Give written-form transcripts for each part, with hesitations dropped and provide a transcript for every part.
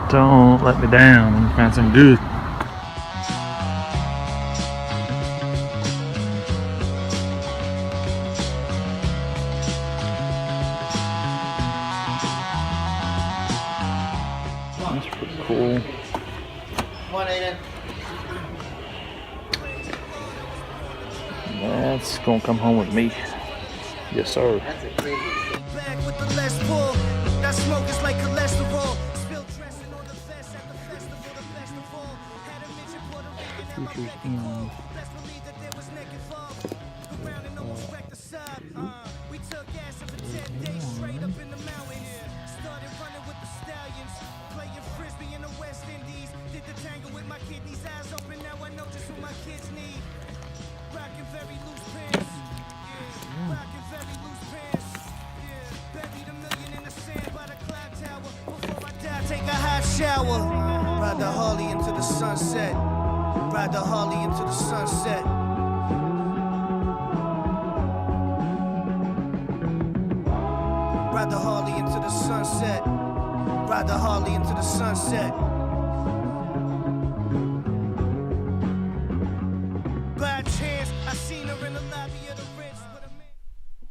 Don't let me down. I'm gonna find some good. That's pretty cool. That's gonna come home with me. Yes, sir. Back with the less pull. That smoke is like cholesterol. Spilled dressing on the vest at the festival, the best of all. Had a midget Puerto Rican at my beck and call. Best believe that there was neck involved. Around and almost wrecked the sub. We took acid for 10 days straight up in the mountains. Started running with the stallions. Playing frisbee in the West Indies. Did the tango with my kidneys eyes open. Now I know just what my kids need. Rocking very loose pants. Yeah. Rocking very loose pants. Buried a million in the sand by the clock tower. Before I die, take a hot shower. Ride the Harley into the sunset. Ride the Harley into the sunset. Ride the Harley into the sunset. Ride the Harley into the sunset. By chance, I seen her in the lobby of the Ritz with a man.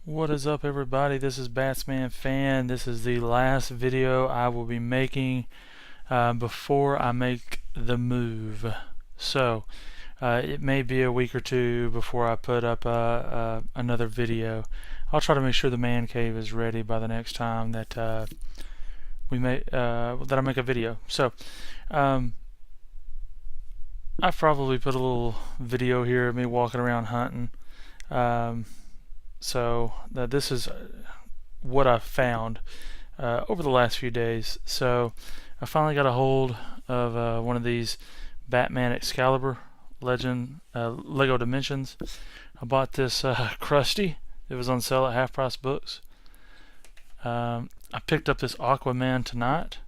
What is up, everybody? This is Batsman Fan. This is the last video I will be making before I make the move. So it may be a week or two before I put up another video. I'll try to make sure the man cave is ready by the next time that that I make a video. So I've probably put a little video here of me walking around hunting. So this is what I've found over the last few days. So I finally got a hold of one of these Batman Excalibur Legend Lego Dimensions. I bought this Krusty. It was on sale at Half Price Books. I picked up this Aquaman tonight.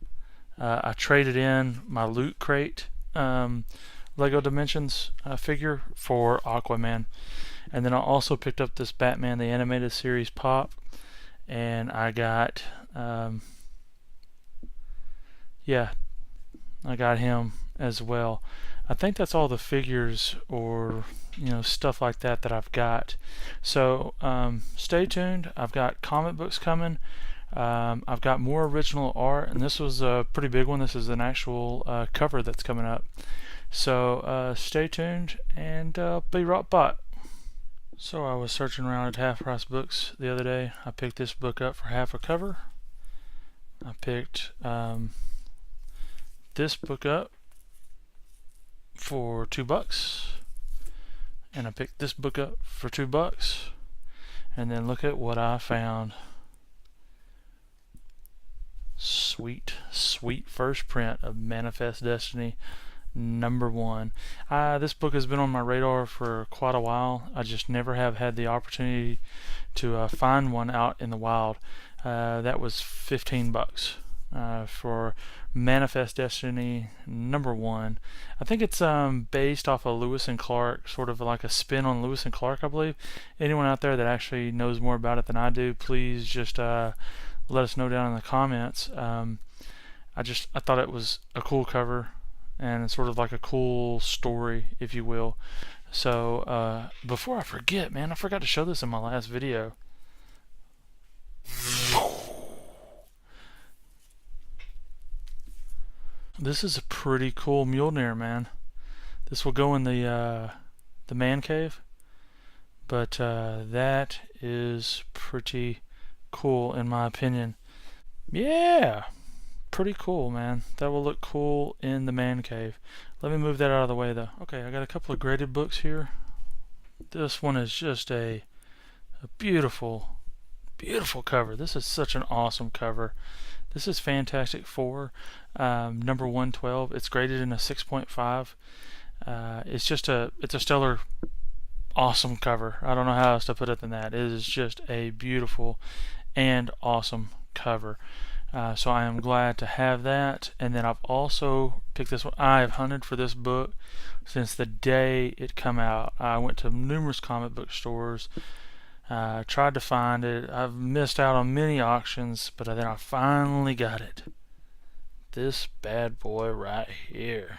I traded in my Loot Crate Lego Dimensions figure for Aquaman. And then I also picked up this Batman the Animated Series Pop, and I got I got him as well. I think that's all the figures or stuff like that I've got. So stay tuned. I've got comic books coming. I've got more original art, and this was a pretty big one. This is an actual cover that's coming up. So stay tuned, and be right back. So I was searching around at Half Price Books the other day. I picked this book up for half a cover. I picked this book up for $2, and I picked this book up for $2. And then look at what I found. Sweet, sweet first print of Manifest Destiny #1. This book has been on my radar for quite a while. I just never have had the opportunity to find one out in the wild. That was $15 for Manifest Destiny #1. I think it's based off of Lewis and Clark, sort of like a spin on Lewis and Clark, I believe. Anyone out there that actually knows more about it than I do, please just let us know down in the comments. I thought it was a cool cover, and it's sort of like a cool story, if you will. So before I forget, man, I forgot to show this in my last video. This is a pretty cool Mjolnir, man. This will go in the man cave, but that is pretty cool in my opinion. Yeah, pretty cool, man. That will look cool in the man cave. Let me move that out of the way though. Okay, I got a couple of graded books here. This one is just a beautiful, beautiful cover. This is such an awesome cover. This is Fantastic Four number 112. It's graded in a 6.5. It's a stellar, awesome cover. I don't know how else to put it than that. It is just a beautiful and awesome cover. So I am glad to have that. And then I've also picked this one. I have hunted for this book since the day it come out. I went to numerous comic book stores, tried to find it. I've missed out on many auctions, but then I finally got it. this bad boy right here.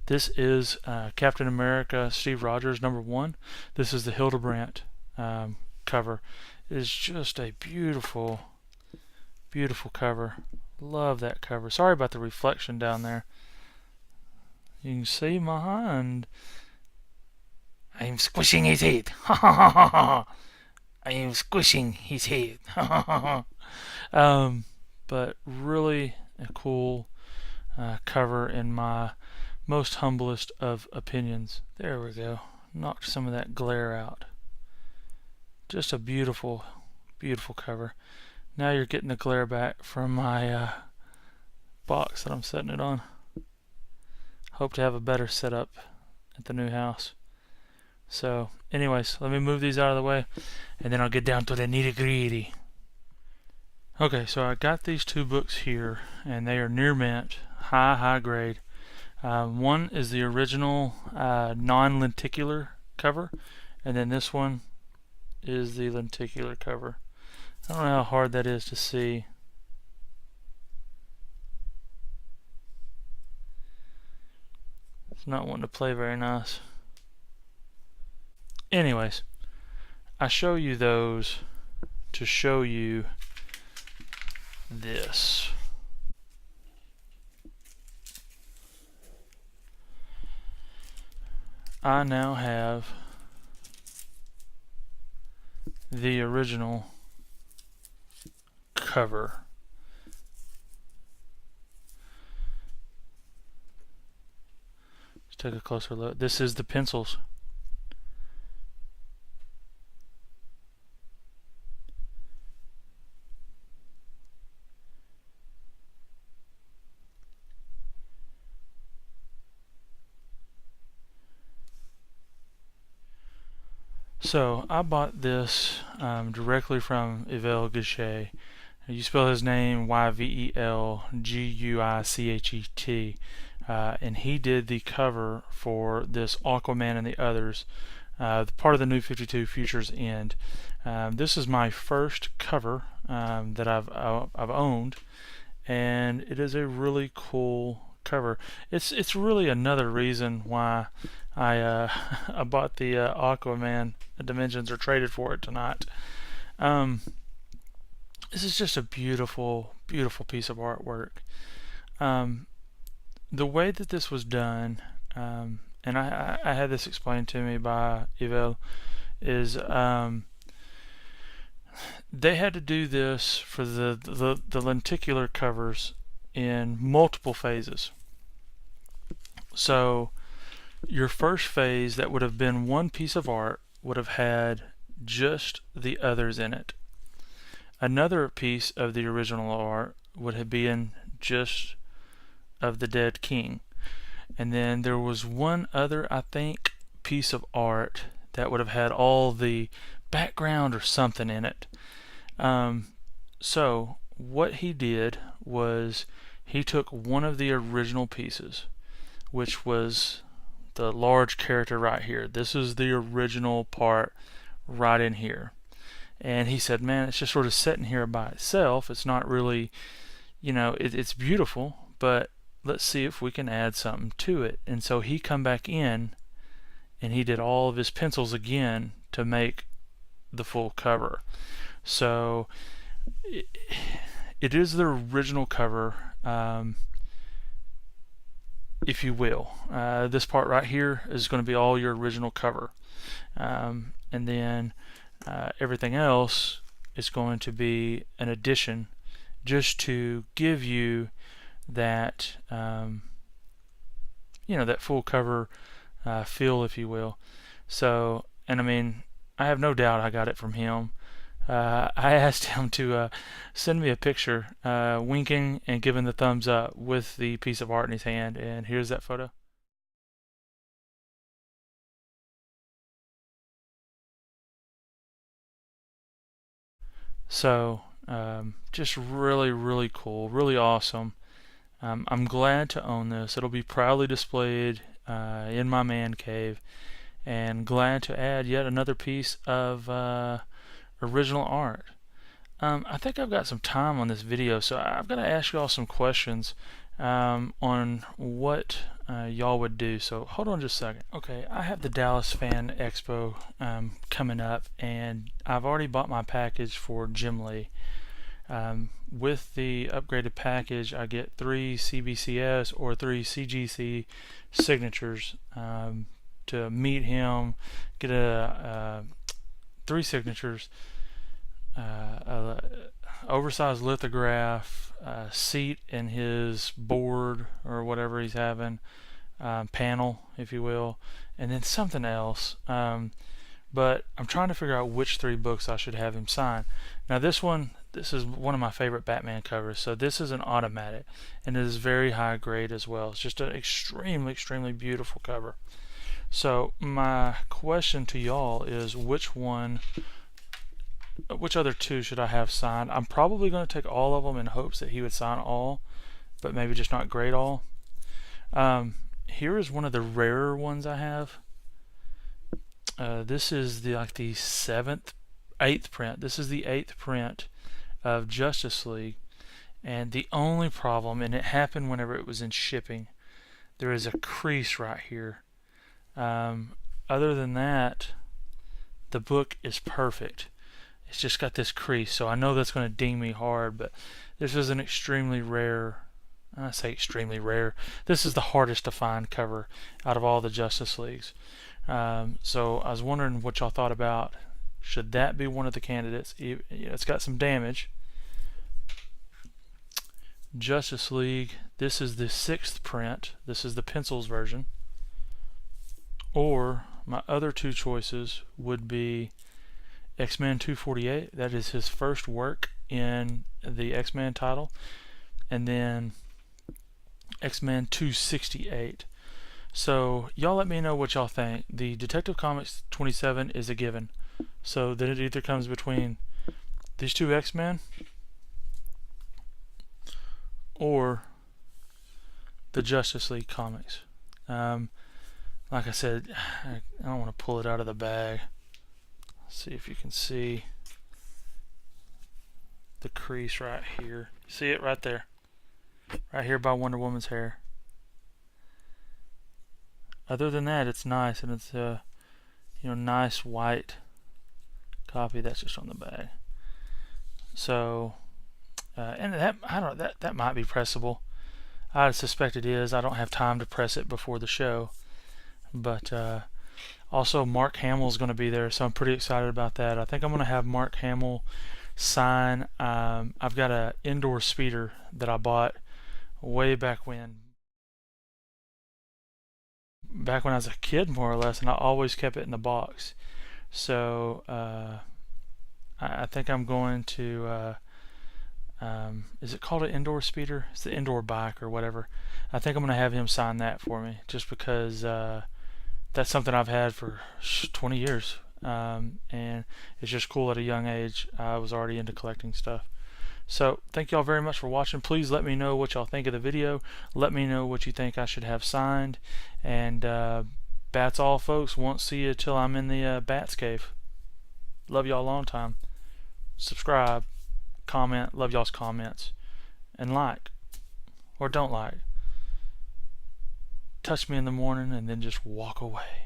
This is Captain America Steve Rogers #1. This is the Hildebrandt cover. It is just a beautiful, beautiful cover. Love that cover. Sorry about the reflection down there. You can see my hand. I'm squishing his head. I am squishing his head. But really a cool cover in my most humblest of opinions. There we go. Knocked some of that glare out. Just a beautiful, beautiful cover. Now you're getting the glare back from my box that I'm setting it on. Hope to have a better setup at the new house. So anyways, let me move these out of the way and then I'll get down to the nitty-gritty. Okay, so I got these two books here and they are near mint, high grade. One is the original non-lenticular cover, and then this one is the lenticular cover. I don't know how hard that is to see. It's not wanting to play very nice. Anyways, I show you those to show you this. I now have the original cover. Let's take a closer look. This is the pencils. So I bought this directly from Yvel Guichet. You spell his name Yvelguichet, and he did the cover for this Aquaman and the Others, part of the New 52 Futures End. This is my first cover that I've owned, and it is a really cool cover. It's really another reason why I I bought the Aquaman Dimensions, or traded for it tonight. This is just a beautiful, beautiful piece of artwork. The way that this was done, and I had this explained to me by Yvel, is they had to do this for the lenticular covers in multiple phases. So your first phase, that would have been one piece of art, would have had just the others in it. Another piece of the original art would have been just of the dead king. And then there was one other, I think, piece of art that would have had all the background or something in it. So what he did was he took one of the original pieces, which was the large character right here. This is the original part right in here. And he said, man, it's just sort of sitting here by itself. It's not really, you know, it's beautiful, but let's see if we can add something to it. And so he come back in and he did all of his pencils again to make the full cover. So it is the original cover, if you will. This part right here is going to be all your original cover, and then everything else is going to be an addition, just to give you that you know, that full cover feel, if you will. So, and I mean, I have no doubt I got it from him. I asked him to send me a picture, winking and giving the thumbs up with the piece of art in his hand, and here's that photo. So just really, really cool, really awesome. I'm glad to own this. It'll be proudly displayed in my man cave, and glad to add yet another piece of original art. I think I've got some time on this video, so I've got to ask y'all some questions on what y'all would do. So hold on just a second. Okay, I have the Dallas Fan Expo coming up, and I've already bought my package for Jim Lee. With the upgraded package, I get 3 CBCS or 3 CGC signatures to meet him, get 3 signatures, oversized lithograph, seat in his board or whatever he's having, panel, if you will, and then something else. But I'm trying to figure out which 3 books I should have him sign. Now this is one of my favorite Batman covers. So this is an automatic, and it is very high grade as well. It's just an extremely beautiful cover. So my question to y'all is, which other 2 should I have signed? I'm probably going to take all of them in hopes that he would sign all, but maybe just not grade all. Here is one of the rarer ones I have. This is the 8th print. This is the 8th print of Justice League, and the only problem, and it happened whenever it was in shipping, there is a crease right here. Other than that, the book is perfect. It's just got this crease, so I know that's going to ding me hard, but this is an extremely rare, I say extremely rare, this is the hardest to find cover out of all the Justice Leagues. So I was wondering what y'all thought about, should that be one of the candidates? It's got some damage. Justice League, this is the 6th print, this is the pencils version. Or my other 2 choices would be X-Men 248, that is his first work in the X-Men title, and then X-Men 268. So y'all let me know what y'all think. The Detective Comics 27 is a given, so then it either comes between these 2 X-Men or the Justice League comics. Like I said, I don't want to pull it out of the bag. See if you can see the crease right here. See it right there, right here by Wonder Woman's hair. Other than that, it's nice, and it's a nice white copy. That's just on the bag. So and that might be pressable. I suspect it is. I don't have time to press it before the show, but also Mark Hamill is going to be there, so I'm pretty excited about that. I think I'm going to have Mark Hamill sign. I've got an indoor speeder that I bought way back when I was a kid, more or less, and I always kept it in the box. So I think I'm going to is it called an indoor speeder? It's the indoor bike or whatever. I think I'm going to have him sign that for me, just because that's something I've had for 20 years, and it's just cool. At a young age, I was already into collecting stuff. So thank y'all very much for watching. Please let me know what y'all think of the video. Let me know what you think I should have signed, and that's all, folks. Won't see you till I'm in the Bats Cave. Love y'all a long time. Subscribe, comment, love y'all's comments, and like or don't like. Touch me in the morning and then just walk away.